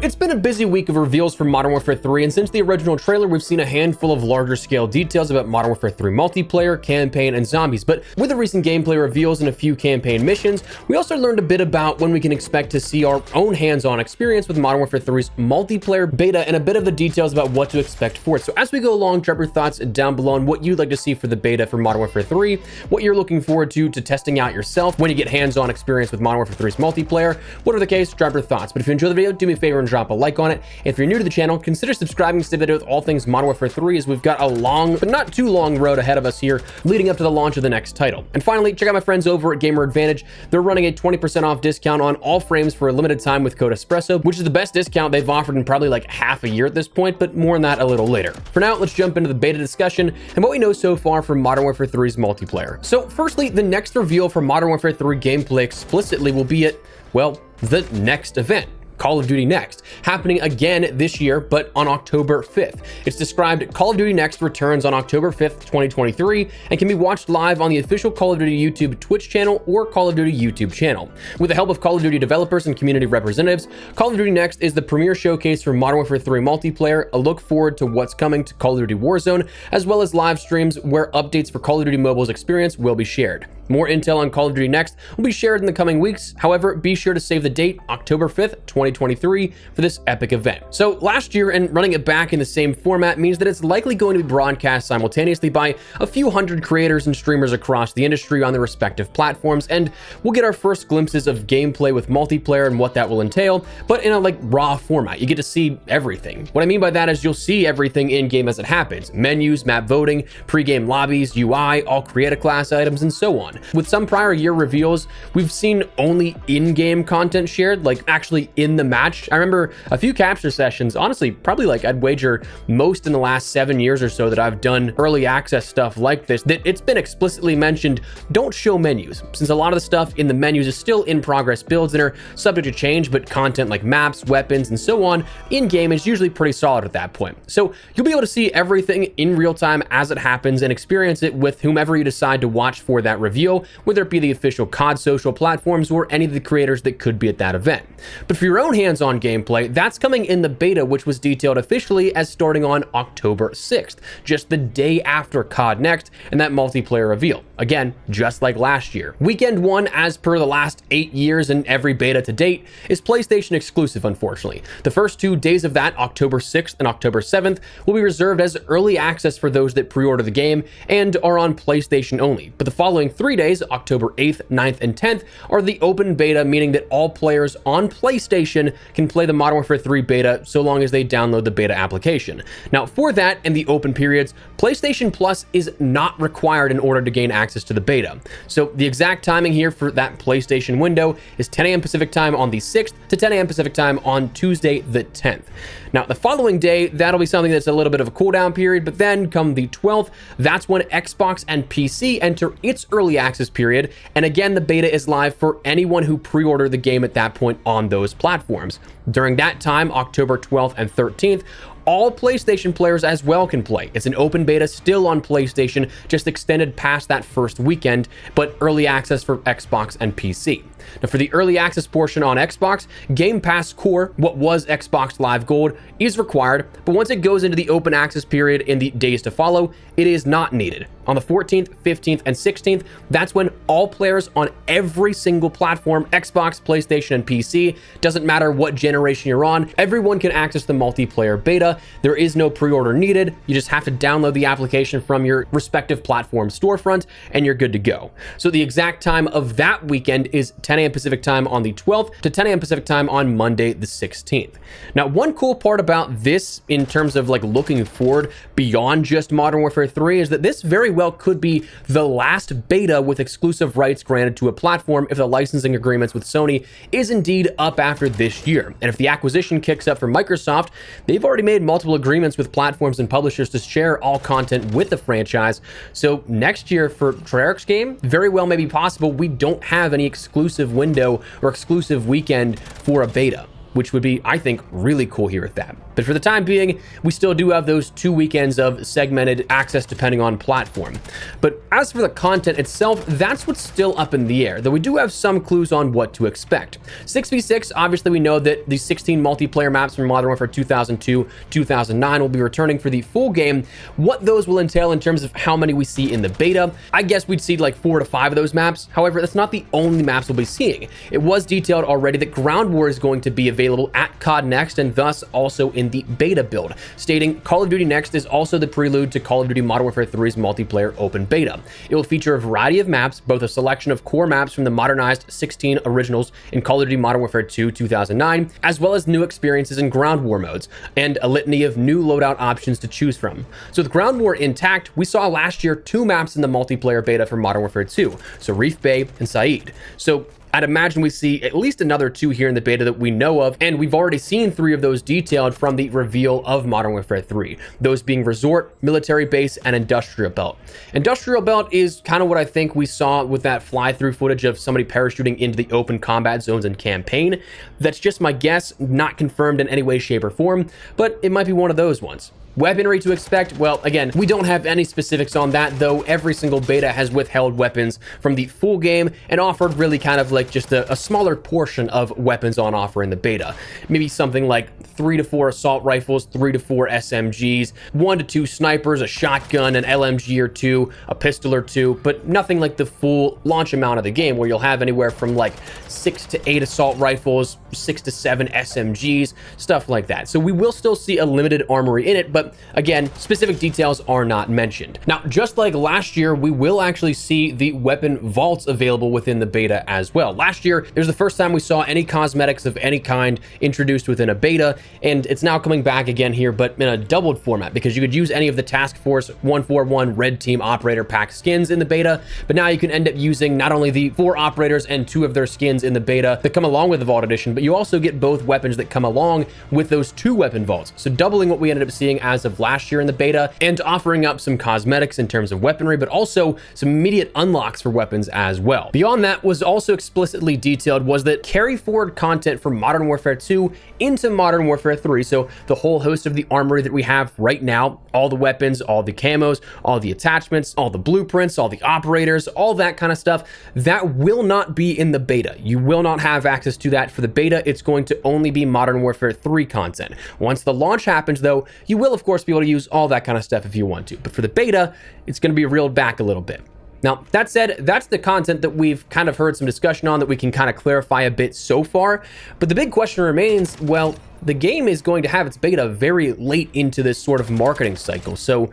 it's been a busy week of reveals for Modern Warfare 3, and since the original trailer, we've seen a handful of larger scale details about Modern Warfare 3 multiplayer, campaign, and zombies. But with the recent gameplay reveals and a few campaign missions, we also learned a bit about when we can expect to see our own hands-on experience with Modern Warfare 3's multiplayer beta and a bit of the details about what to expect for it. So as we go along, drop your thoughts down below on what you'd like to see for the beta for Modern Warfare 3, what you're looking forward to testing out yourself when you get hands-on experience with Modern Warfare 3's multiplayer. Whatever the case, drop your thoughts. But if you enjoy the video, do me a favor and drop a like on it. If you're new to the channel, consider subscribing to stay updated with all things Modern Warfare 3, as we've got a long, but not too long road ahead of us here leading up to the launch of the next title. And finally, check out my friends over at Gamer Advantage. They're running a 20% off discount on all frames for a limited time with code Espresso, which is the best discount they've offered in probably like half a year at this point, but more on that a little later. For now, let's jump into the beta discussion and what we know so far from Modern Warfare 3's multiplayer. So firstly, the next reveal for Modern Warfare 3 gameplay explicitly will be at, well, the next event. Call of Duty Next, happening again this year, but on October 5th. It's described Call of Duty Next returns on October 5th, 2023, and can be watched live on the official Call of Duty YouTube Twitch channel or Call of Duty YouTube channel. With the help of Call of Duty developers and community representatives, Call of Duty Next is the premier showcase for Modern Warfare 3 multiplayer, a look forward to what's coming to Call of Duty Warzone, as well as live streams where updates for Call of Duty Mobile's experience will be shared. More intel on Call of Duty Next will be shared in the coming weeks. However, be sure to save the date, October 5th, 2023, for this epic event. So last year, and running it back in the same format means that it's likely going to be broadcast simultaneously by a few hundred creators and streamers across the industry on their respective platforms, and we'll get our first glimpses of gameplay with multiplayer and what that will entail, but in a raw format. You get to see everything. What I mean by that is you'll see everything in game as it happens: menus, map voting, pre-game lobbies, UI, all create a class items, and so on. With some prior year reveals, we've seen only in-game content shared, like actually in the match. I remember a few capture sessions, honestly, probably I'd wager most in the last 7 years or so that I've done early access stuff like this, that it's been explicitly mentioned, don't show menus, since a lot of the stuff in the menus is still in progress builds and are subject to change, but content like maps, weapons, and so on in-game is usually pretty solid at that point. So you'll be able to see everything in real time as it happens and experience it with whomever you decide to watch for that reveal, whether it be the official COD social platforms or any of the creators that could be at that event. But for your own hands-on gameplay, that's coming in the beta, which was detailed officially as starting on October 6th, just the day after COD Next and that multiplayer reveal. Again, just like last year. Weekend 1, as per the last 8 years and every beta to date, is PlayStation exclusive, unfortunately. The first 2 days of that, October 6th and October 7th, will be reserved as early access for those that pre-order the game and are on PlayStation only. But the following 3 days, October 8th, 9th, and 10th, are the open beta, meaning that all players on PlayStation can play the Modern Warfare 3 beta so long as they download the beta application. Now, for that and the open periods, PlayStation Plus is not required in order to gain access to the beta. So the exact timing here for that PlayStation window is 10 a.m. Pacific time on the 6th to 10 a.m. Pacific time on Tuesday the 10th. Now, the following day, that'll be something that's a little bit of a cooldown period, but then come the 12th, that's when Xbox and PC enter its early access period, and again, the beta is live for anyone who pre-ordered the game at that point on those platforms. During that time, October 12th and 13th, all PlayStation players as well can play. It's an open beta still on PlayStation, just extended past that first weekend, but early access for Xbox and PC. Now, for the early access portion on Xbox, Game Pass Core, what was Xbox Live Gold, is required, but once it goes into the open access period in the days to follow, it is not needed. On the 14th, 15th, and 16th, that's when all players on every single platform, Xbox, PlayStation, and PC, doesn't matter what generation you're on, everyone can access the multiplayer beta. There is no pre-order needed. You just have to download the application from your respective platform storefront, and you're good to go. So the exact time of that weekend is 10 a.m. Pacific time on the 12th to 10 a.m. Pacific time on Monday the 16th. Now, one cool part about this in terms of looking forward beyond just Modern Warfare 3 is that this very well could be the last beta with exclusive rights granted to a platform if the licensing agreements with Sony is indeed up after this year. And if the acquisition kicks up for Microsoft, they've already made multiple agreements with platforms and publishers to share all content with the franchise. So next year for Treyarch's game, very well may be possible we don't have any exclusive window or exclusive weekend for a beta. which would be, I think, really cool here at that. But for the time being, we still do have those 2 weekends of segmented access depending on platform. But as for the content itself, that's what's still up in the air, though we do have some clues on what to expect. 6v6, obviously we know that the 16 multiplayer maps from Modern Warfare 2002-2009 will be returning for the full game. What those will entail in terms of how many we see in the beta, I guess we'd see like 4 to 5 of those maps. However, that's not the only maps we'll be seeing. It was detailed already that Ground War is going to be available at COD Next and thus also in the beta build, stating Call of Duty Next is also the prelude to Call of Duty Modern Warfare 3's multiplayer open beta. It will feature a variety of maps, both a selection of core maps from the modernized 16 originals in Call of Duty Modern Warfare 2 2009, as well as new experiences in Ground War modes, and a litany of new loadout options to choose from. So with Ground War intact, we saw last year 2 maps in the multiplayer beta for Modern Warfare 2, so Reef Bay and Said. So I'd imagine we see at least another 2 here in the beta that we know of, and we've already seen 3 of those detailed from the reveal of Modern Warfare 3, those being Resort, Military Base, and Industrial Belt. Industrial Belt is kind of what I think we saw with that fly-through footage of somebody parachuting into the open combat zones in campaign. That's just my guess, not confirmed in any way, shape, or form, but it might be one of those ones. Weaponry to expect? Well, again, we don't have any specifics on that, though every single beta has withheld weapons from the full game and offered really kind of like just a smaller portion of weapons on offer in the beta. Maybe something like 3 to 4 assault rifles, 3 to 4 SMGs, 1 to 2 snipers, a shotgun, an LMG or 2, a pistol or 2, but nothing like the full launch amount of the game where you'll have anywhere from like 6 to 8 assault rifles, 6 to 7 SMGs, stuff like that. So we will still see a limited armory in it, but again, specific details are not mentioned. Now, just like last year, we will actually see the weapon vaults available within the beta as well. Last year, it was the first time we saw any cosmetics of any kind introduced within a beta, and it's now coming back again here, but in a doubled format, because you could use any of the Task Force 141 Red Team Operator Pack skins in the beta, but now you can end up using not only the 4 operators and 2 of their skins in the beta that come along with the Vault Edition, but you also get both weapons that come along with those 2 weapon vaults. So doubling what we ended up seeing as of last year in the beta, and offering up some cosmetics in terms of weaponry, but also some immediate unlocks for weapons as well. Beyond that, was also explicitly detailed was that carry forward content from Modern Warfare 2 into Modern Warfare 3. So the whole host of the armory that we have right now, all the weapons, all the camos, all the attachments, all the blueprints, all the operators, all that kind of stuff, that will not be in the beta. You will not have access to that for the beta. It's going to only be Modern Warfare 3 content. Once the launch happens, though, you will of course be able to use all that kind of stuff if you want to, but for the beta, it's going to be reeled back a little bit. Now, that said, that's the content that we've kind of heard some discussion on that we can kind of clarify a bit so far, but the big question remains, well, the game is going to have its beta very late into this sort of marketing cycle, so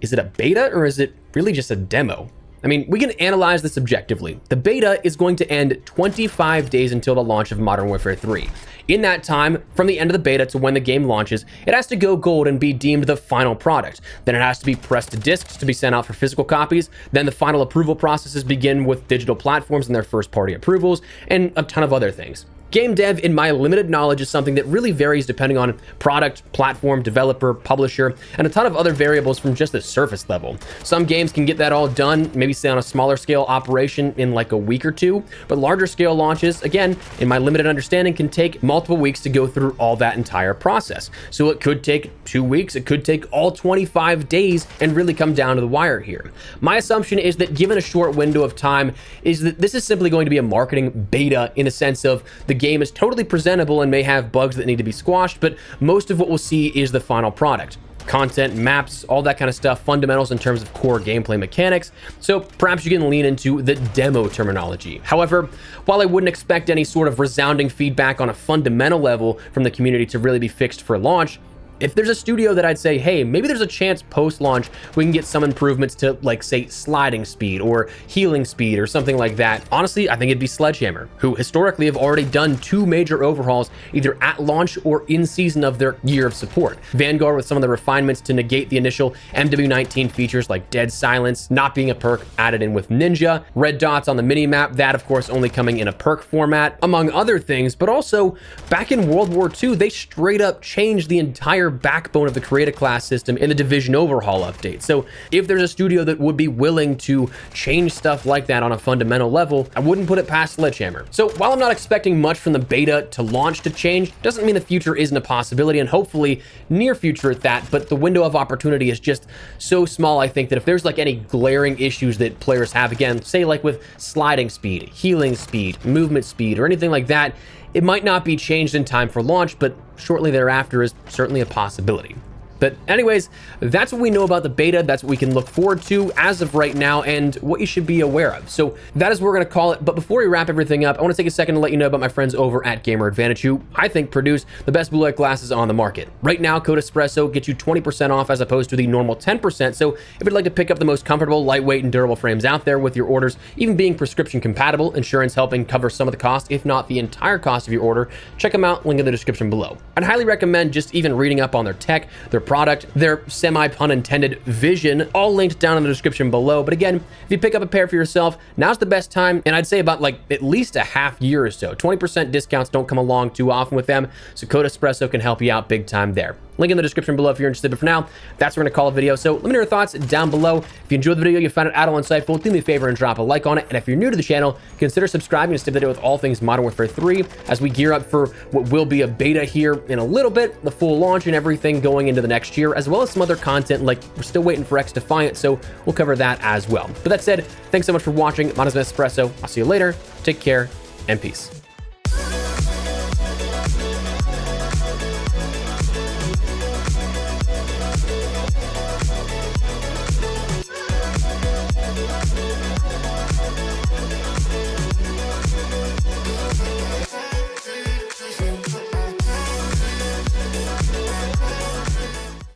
is it a beta or is it really just a demo? I mean, we can analyze this objectively. The beta is going to end 25 days until the launch of Modern Warfare 3. In that time, from the end of the beta to when the game launches, it has to go gold and be deemed the final product. Then it has to be pressed to discs to be sent out for physical copies. Then the final approval processes begin with digital platforms and their first-party approvals, and a ton of other things. Game dev, in my limited knowledge, is something that really varies depending on product, platform, developer, publisher, and a ton of other variables from just the surface level. Some games can get that all done, maybe say on a smaller scale operation in like a week or 2, but larger scale launches, again, in my limited understanding, can take multiple weeks to go through all that entire process. So it could take 2 weeks, it could take all 25 days and really come down to the wire here. My assumption is that given a short window of time, is that this is simply going to be a marketing beta in the sense of the game is totally presentable and may have bugs that need to be squashed, but most of what we'll see is the final product. Content, maps, all that kind of stuff, fundamentals in terms of core gameplay mechanics, so perhaps you can lean into the demo terminology. However, while I wouldn't expect any sort of resounding feedback on a fundamental level from the community to really be fixed for launch, if there's a studio that I'd say, hey, maybe there's a chance post-launch we can get some improvements to, like, say, sliding speed or healing speed or something like that, honestly, I think it'd be Sledgehammer, who historically have already done 2 major overhauls either at launch or in season of their year of support. Vanguard with some of the refinements to negate the initial MW19 features like Dead Silence not being a perk added in with Ninja, red dots on the minimap, that of course only coming in a perk format, among other things, but also back in World War II, they straight up changed the entire entire backbone of the Create a Class system in the Division Overhaul update. So if there's a studio that would be willing to change stuff like that on a fundamental level, I wouldn't put it past Sledgehammer. So while I'm not expecting much from the beta to launch to change, doesn't mean the future isn't a possibility, and hopefully near future at that, but the window of opportunity is just so small. I think that if there's like any glaring issues that players have, again, say like with sliding speed, healing speed, movement speed, or anything like that, it might not be changed in time for launch, but shortly thereafter is certainly a possibility. But anyways, that's what we know about the beta. That's what we can look forward to as of right now and what you should be aware of. So that is what we're going to call it. But before we wrap everything up, I want to take a second to let you know about my friends over at Gamer Advantage, who I think produce the best blue light glasses on the market. Right now, code Espresso gets you 20% off as opposed to the normal 10%. So if you'd like to pick up the most comfortable, lightweight, and durable frames out there with your orders, even being prescription compatible, insurance helping cover some of the cost, if not the entire cost of your order, check them out, link in the description below. I'd highly recommend just even reading up on their tech, their product, their semi-pun intended vision, all linked down in the description below. But again, if you pick up a pair for yourself, now's the best time, and I'd say about like at least a half year or so. 20% discounts don't come along too often with them, so code Espresso can help you out big time there. Link in the description below if you're interested. But for now, that's what we're going to call a video. So let me know your thoughts down below. If you enjoyed the video, you found it at all insightful, do me a favor and drop a like on it. And if you're new to the channel, consider subscribing to stay up to date with all things Modern Warfare 3 as we gear up for what will be a beta here in a little bit, the full launch and everything going into the next year, as well as some other content like we're still waiting for X Defiant, so we'll cover that as well. But that said, thanks so much for watching. My name is Espresso. I'll see you later. Take care and peace.